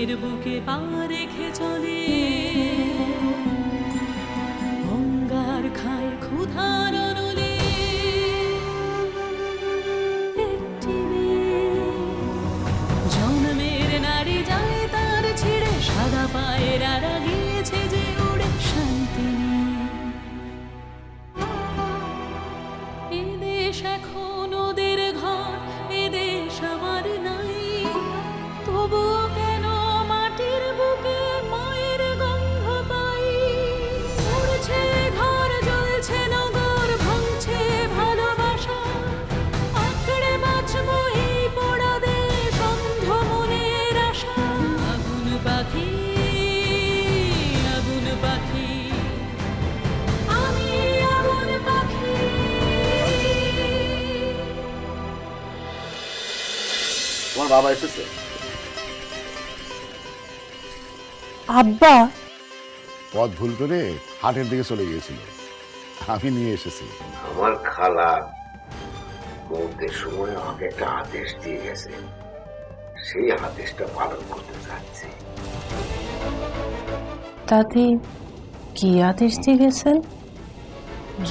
প্রাণের বুকে পা রেখে চলে অঙ্গার খায় ক্ষুধার অনলে একটি মেয়ে জন্মের নারী যায় তার ছিঁড়ে সাদা পায়ের আড়া গিয়েছে যে উড়ে শান্তি এ দেশ এখন ওদের ঘর এ দেশ আমার নাই তবু কেন মাটির বুকে মায়ের গন্ধ পাই উড়ছে ঘর জ্বলছে নগর ভাঙছে ভালোবাসা আঁকড়ে বাঁচবো এই পোড়া দেশ অন্ধ মনের আশা আগুন পাখি আগুন পাখি আমি আগুন পাখি। তোমার বাবা এসেছে? আব্বা পথ ভুল করে হাটের দিকে চলে গিয়েছিল, আমি নিয়ে এসেছি। আমার খালা বলতে সময় আমাকে একটা আদেশ দিয়ে গেছে, সেই আদেশটা পালন করতে চাচ্ছি। দাদি কি আদেশ দিয়ে গেছেন?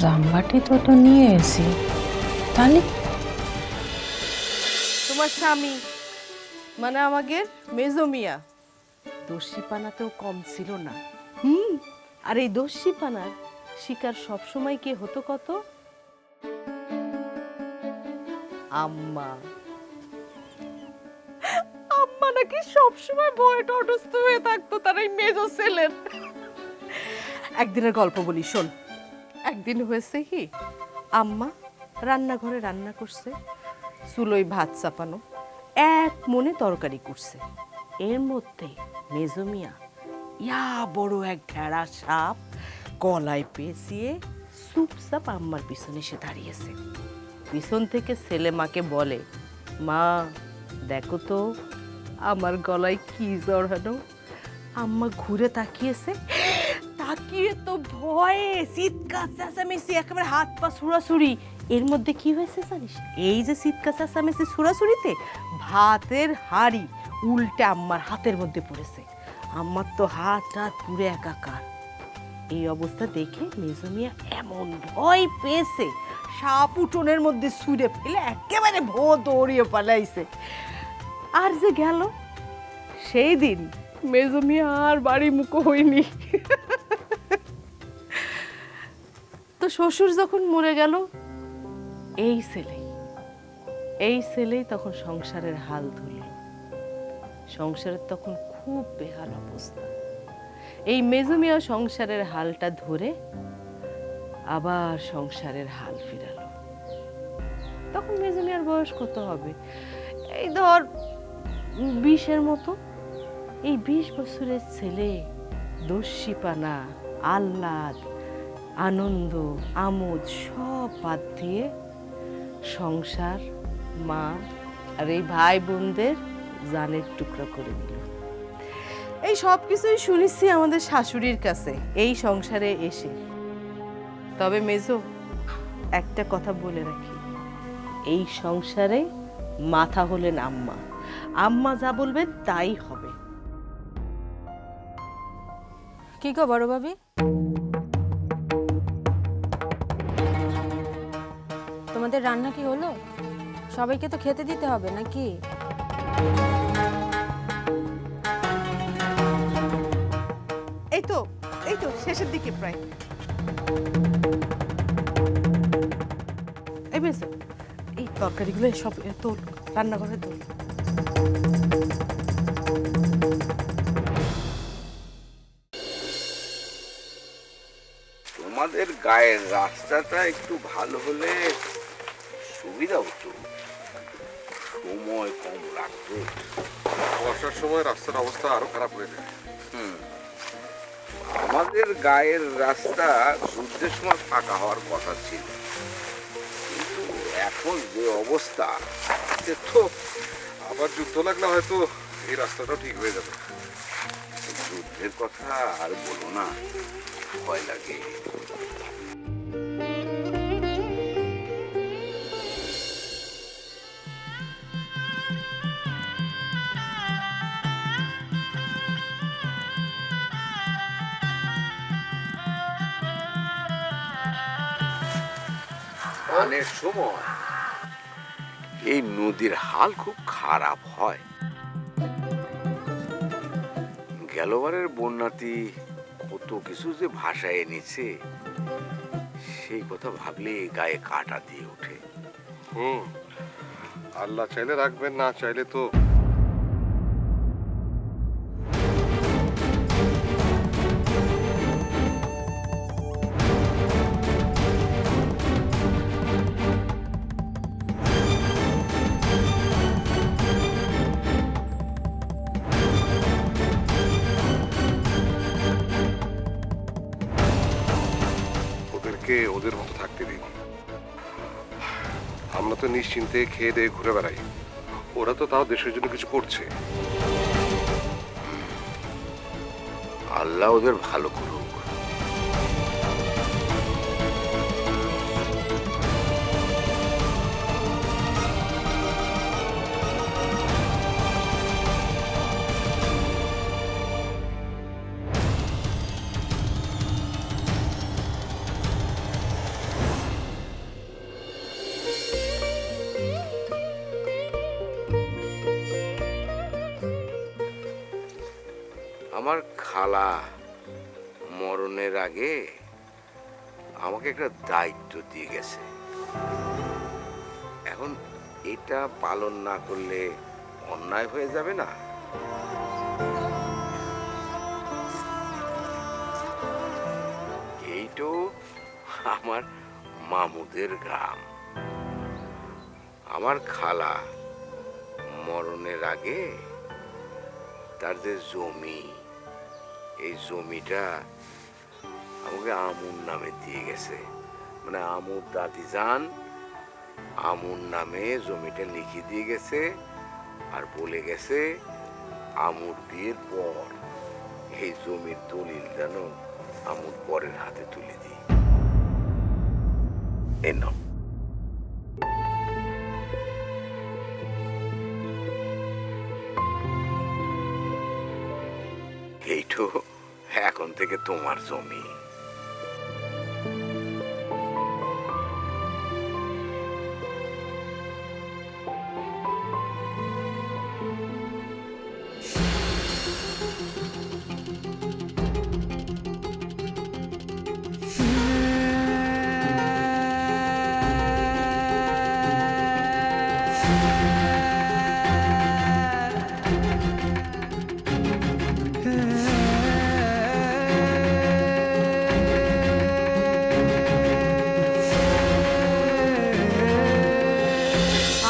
জামবাটি তো নিয়ে এসি, তাহলে তোমার স্বামী মানে আমাকে মেজো মিয়া দস্যিপানাতেও কম ছিল না। আর এই দস্যিপানার শিকার সবসময় কে হতো কত? আম্মা। আম্মা নাকি সবসময় ভয়ে তটস্থ হয়ে থাকতো তার এই মেজো ছেলের। একদিনের গল্প বলি শোন। একদিন হয়েছে কি, আম্মা রান্নাঘরে রান্না করছে, চুলোয় ভাত চাপানো, এক মনে তরকারি করছে। এর মধ্যে মেজো মিয়া ইয়া বড় এক ঢেড়া সাপ গলায় পেঁচিয়ে চুপচাপ আম্মার পিছনে এসে দাঁড়িয়েছে। পিছন থেকে ছেলে মাকে বলে, মা দেখো তো আমার গলায় কি জড়ানো। আম্মা ঘুরে তাকিয়েছে, তাকিয়ে তো ভয়ে চিৎকার চেঁচামেচি, একেবারে হাত পা ছুড়াছুড়ি। এর মধ্যে কি হয়েছে জানিস? এই যে চিৎকার চেঁচামেচি ছুড়াছুড়িতে ভাতের হাঁড়ি উল্টে আম্মার হাতের মধ্যে পড়েছে। আম্মার তো হাত টাত পুরে একাকার। এই অবস্থা দেখে মেজো মিয়া এমন ভয় পেয়েছে, সাপ উঠোনের মধ্যে ছুঁড়ে ফেলে একেবারে ভো দৌড়িয়ে পালাইছে। আর যে গেল সেই দিন মেজো মিয়া আর বাড়ি মুখো হয়নি। তো শ্বশুর যখন মরে গেল, এই ছেলেই তখন সংসারের হাল ধরল। সংসারের তখন খুব বেহাল অবস্থা। এই মেজো মিয়া সংসারের হালটা ধরে আবার সংসারের হাল ফিরালো। তখন মেজো মিয়ার বয়স কত হবে? এই ধর 20-এর মতো। এই 20 বছরের ছেলে দস্যিপানা, আহ্লাদ, আনন্দ, আমোদ সব বাদ দিয়ে সংসার, মা আর এই ভাই বোনদের জানের টুকরা করে দিল। এই সব কিছুই শুনেছি আমাদের শাশুড়ির কাছে এই সংসারে এসে। তবে মেজো একটা কথা বলে রাখি, এই সংসারে মাথা হলেন আম্মা। আম্মা যা বলবেন তাই হবে। কি গো বড় ভাবি, তোমাদের রান্না কি হলো? সবাইকে তো খেতে দিতে হবে নাকি? এই তো শেষের দিকে প্রায়। এই মেজো, এই তরকারিগুলো সব তোর রান্নাঘরে তোর। তোমাদের গায়ের রাস্তাটা একটু ভালো হলে সুবিধা হতো, সময় কম লাগতো। বর্ষার সময় রাস্তার অবস্থা আরো খারাপ হয়ে যায়। আমাদের গায়ের রাস্তা যুদ্ধের সময় ফাঁকা হওয়ার কথা ছিল, কিন্তু এখন যে অবস্থা, তো আবার যুদ্ধ লাগলে হয়তো এই রাস্তাটাও ঠিক হয়ে যাবে। যুদ্ধের কথা আর বলো না, ভয় লাগে। ধানের সময় এই নদীর হাল খুব খারাপ হয়। গেলবারের বন্যাতি কত কিছু যে ভাষায় এনেছে, সেই কথা ভাবলে গায়ে কাঁটা দিয়ে ওঠে। আল্লাহ চাইলে রাখবেন, না চাইলে তো ওদেরকে ওদের মতো থাকতে দিন। আমরা তো নিশ্চিন্তে খেয়ে দিয়ে ঘুরে বেড়াই, ওরা তো তাও দেশের জন্য কিছু করছে। আল্লাহ ওদের ভালো করুক। আমার খালা মরণের আগে আমাকে একটা দায়িত্ব দিয়ে গেছে। এখন এটা পালন না করলে অন্যায় হয়ে যাবে না? এইটো আমার মামুদের গ্রাম। আমার খালা মরণের আগে তার যে জমি, এই জমিটা আমাকে আমুর নামে দিয়ে গেছে। মানে আমুর দাদি যান আমুর নামে জমিটা লিখে দিয়ে গেছে, আর বলে গেছে আমুর বিয়ের পর এই জমির দলিল যেন আমুর পরের হাতে তুলে দিই। এই নাও। এইটো এখন থেকে তোমার জমি।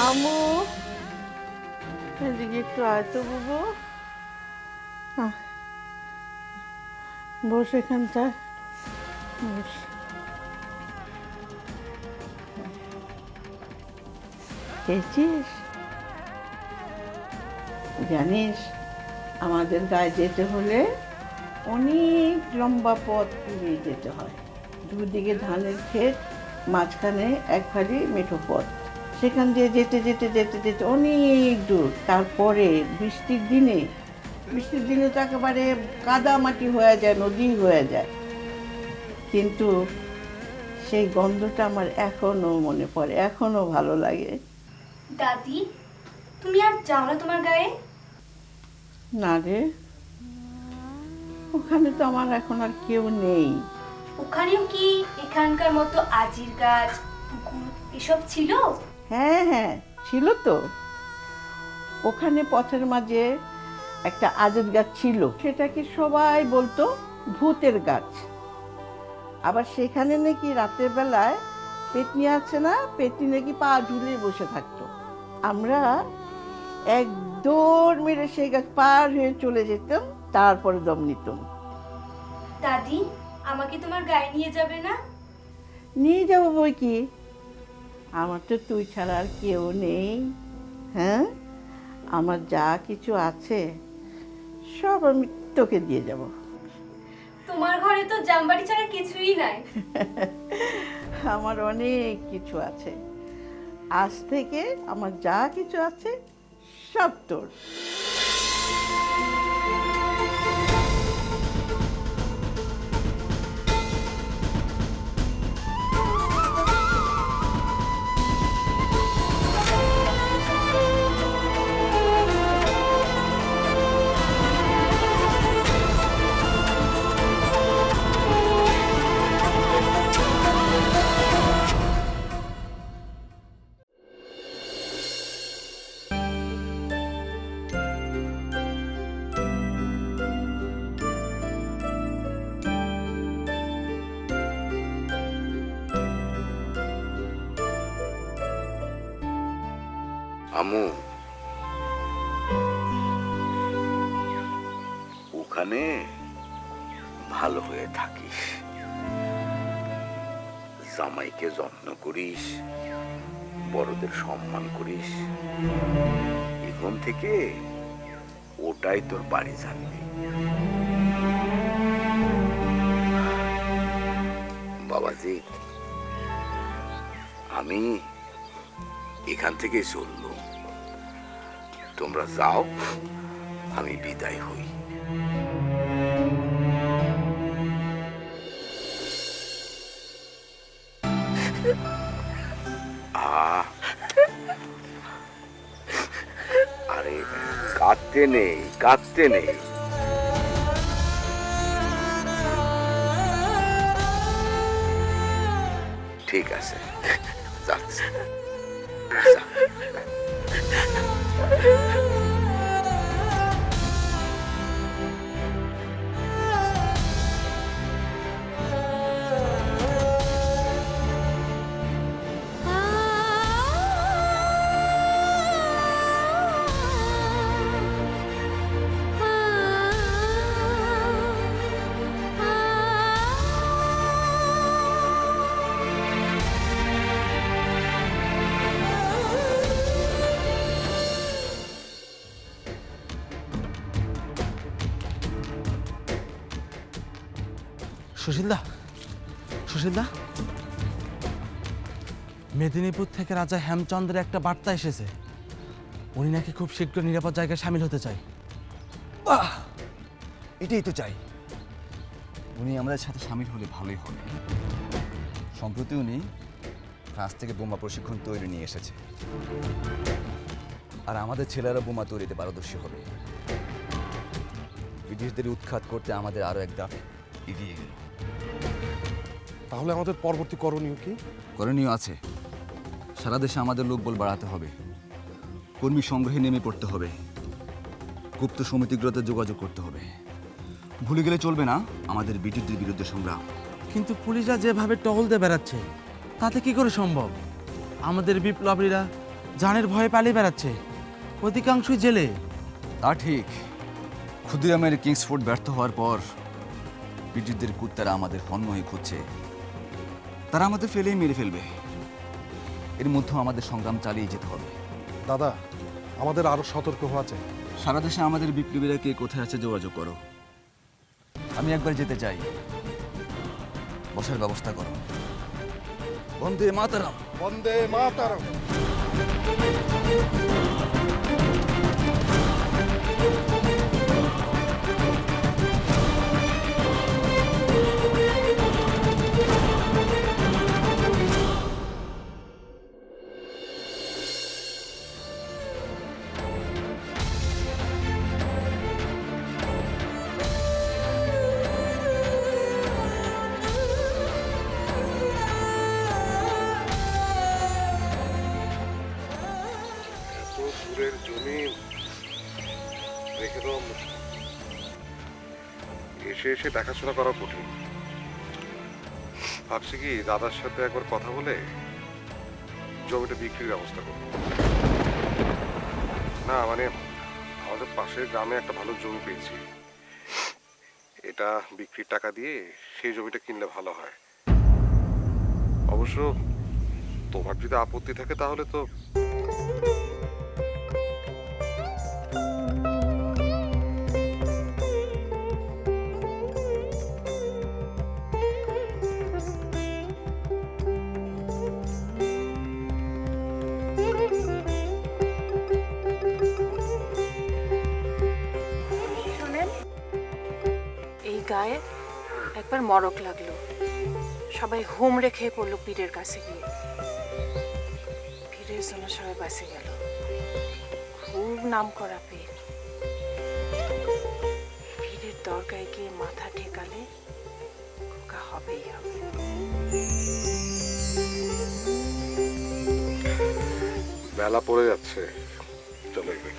আমু, এদিকে একটু আয় তো বুবু। বস এখানটায়, বস। খেয়েছিস? জানিস আমাদের গায়ে যেতে হলে অনেক লম্বা পথ পেরিয়ে যেতে হয়। দুদিকে ধানের ক্ষেত, মাঝখানে এক ফালি মেঠো পথ। সেখান দিয়ে যেতে যেতে যেতে যেতে অনেক দূর। তারপরে বৃষ্টির দিনে তো একেবারে কাদা মাটি হয়ে যায়, নদী হয়ে যায়। কিন্তু সেই গন্ধটা আমার এখনো মনে পড়ে, এখনো ভালো লাগে। দাদি, তুমি আর যাও না তোমার গায়ে? না রে, ওখানে তো আমার এখন আর কেউ নেই। ওখানেও কি এখানকার মতো আজির গাছ, পুকুর এসব ছিল? হ্যাঁ হ্যাঁ, ছিল তো। ওখানে পথের মাঝে একটা আজের গাছ ছিল, সেটাকে সবাই বলতো ভূতের গাছ। আবার সেখানে নাকি রাতের বেলায় পেতনি আছে না, পেতনি নাকি পা ঝুলিয়ে বসে থাকতো। আমরা এক দৌড় মেরে সেই গাছ পার হয়ে চলে যেতাম, তারপরে দম নিতাম। দাদি, আমাকে তোমার গায়ে নিয়ে যাবে না? নিয়ে যাবো বই কি, আমার তো তুই ছাড়া আর কেউ নেই। হ্যাঁ, আমার যা কিছু আছে সব আমি তোকে দিয়ে যাব। তোমার ঘরে তো জামবাড়ি ছাড়া কিছুই নাই। আমার অনেক কিছু আছে। আজ থেকে আমার যা কিছু আছে সব তোর। আমু, ওখানে ভালো হয়ে থাকিস, জামাইকে যত্ন করিস, বড়দের সম্মান করিস। এখন থেকে ওটাই তোর বাড়ি জানবি। বাবাজি, আমি এখান থেকে চললুম, তোমরা যাও, আমি বিদায় হই। আরে কাঁদতে নেই, কাঁদতে নেই। ঠিক আছে, যাচ্ছি। যা। সুশীলদা, সুশীলদা, মেদিনীপুর থেকে রাজা হেমচন্দ্রের একটা বার্তা এসেছে। উনি নাকি খুব শীঘ্র নিরাপদ জায়গায় সামিল হতে চাই। এটাই তো চাই। উনি আমাদের সাথে সামিল হলে ভালোই হবে। সম্প্রতি উনি ফ্রান্স থেকে বোমা প্রশিক্ষণ তৈরি নিয়ে এসেছে, আর আমাদের ছেলেরা বোমা তৈরিতে পারদর্শী হবে। ব্রিটিশদের উৎখাত করতে আমাদের আরো এক ধাপ এগিয়ে গেল। তাহলে আমাদের পরবর্তী করণীয় কি? করণীয় আছে। সারা দেশে আমাদের লোকবল বাড়াতে হবে, কর্মী সংগ্রহে নেমে পড়তে হবে, গুপ্ত সমিতিগুলোতে যোগাযোগ করতে হবে। ভুলে গেলে চলবে না আমাদের ব্রিটিশদের বিরুদ্ধে সংগ্রাম। কিন্তু পুলিশরা যেভাবে টহল দিয়ে বেড়াচ্ছে, তাতে কি করে সম্ভব? আমাদের বিপ্লবীরা জানের ভয়ে পালিয়ে বেড়াচ্ছে, অধিকাংশই জেলে। তা ঠিক। ক্ষুদিরামের কিংসফোর্ড ব্যর্থ হওয়ার পর ব্রিটিশদের কুত্তারা আমাদের হন্যহয়ে খুঁজছে। তারা আমাদের ফেলেই মেরে ফেলবে। এর মধ্যে আমাদের সংগ্রাম চালিয়ে যেতে হবে। দাদা, আমাদের আরো সতর্ক হওয়া চাই। সারা দেশে আমাদের বিপ্লবীরা কে কোথায় আছে যোগাযোগ করো। আমি একবার যেতে চাই। বসার ব্যবস্থা করো। বন্দে মাতরম, বন্দে মাতরম। দূরের জমি রেখে দেওয়া মুশকিল। এসে এসে দেখাশোনা করা কঠিন। ভাবছি কি দাদার সাথে একবার কথা বলে জমিটা বিক্রির ব্যবস্থা করব। না মানে আমাদের পাশের গ্রামে একটা ভালো জমি পেয়েছি, এটা বিক্রির টাকা দিয়ে সেই জমিটা কিনলে ভালো হয়। অবশ্য তোমার যদি আপত্তি থাকে তাহলে তো গায়ে একবার মরক লাগলো, সবাই হুমড়ে খেয়ে পড়লো পীরের কাছে গিয়ে। পীরের জন্য সবাই বাঁচে গেল। খুব নাম করা পীর। পীরের দরগায় গিয়ে মাথা ঠেকালে খোকা হবেই হবে। বেলা পড়ে যাচ্ছে, চলে গেল।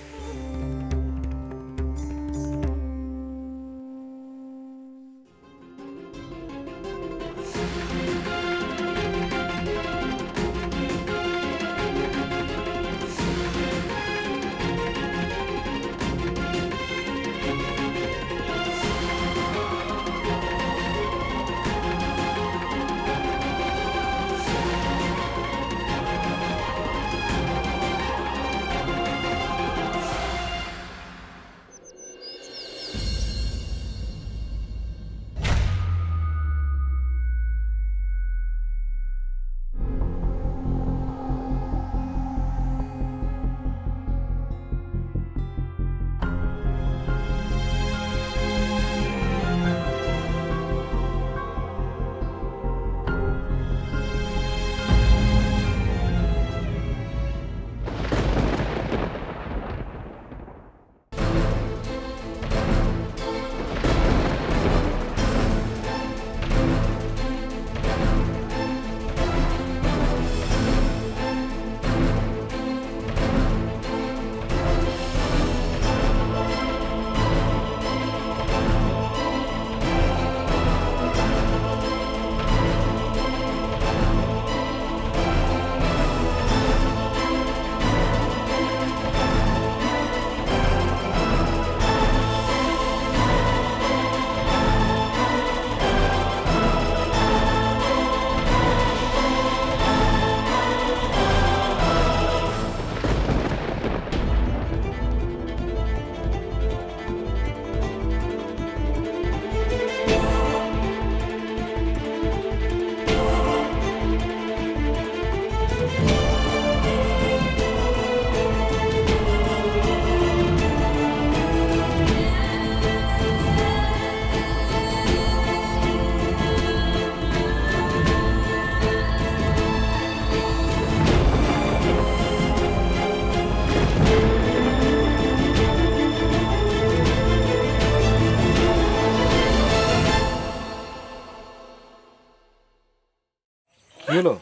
হলো?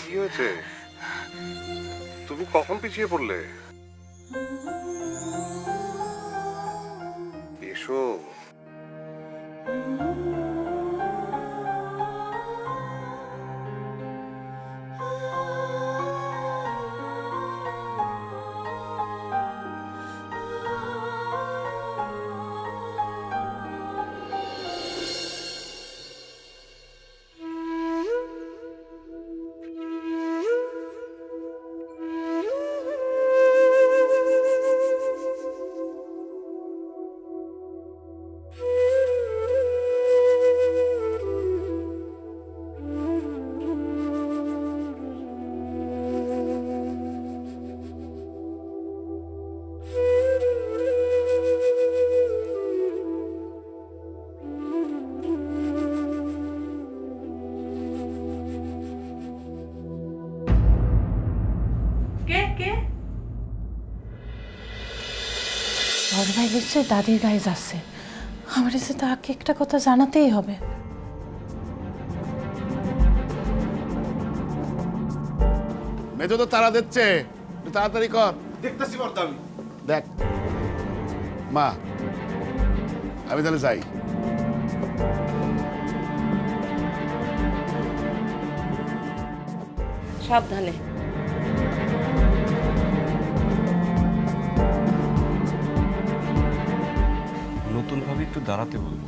কি হয়েছে? তুমি কখন পিছিয়ে পড়লে? এসো। বড় ভাই বলছে দাদির গায়ে যাচ্ছে, আমার এসে তাকে একটা কথা জানাতেই হবে। মেজো তো তারা দিচ্ছে, একটু তাড়াতাড়ি কর। দেখতেছি বর্দা আমি। দেখ মা, আমি তাহলে যাই। সাবধানে। নতুন ভাবে একটু দাঁড়াতে বলবো।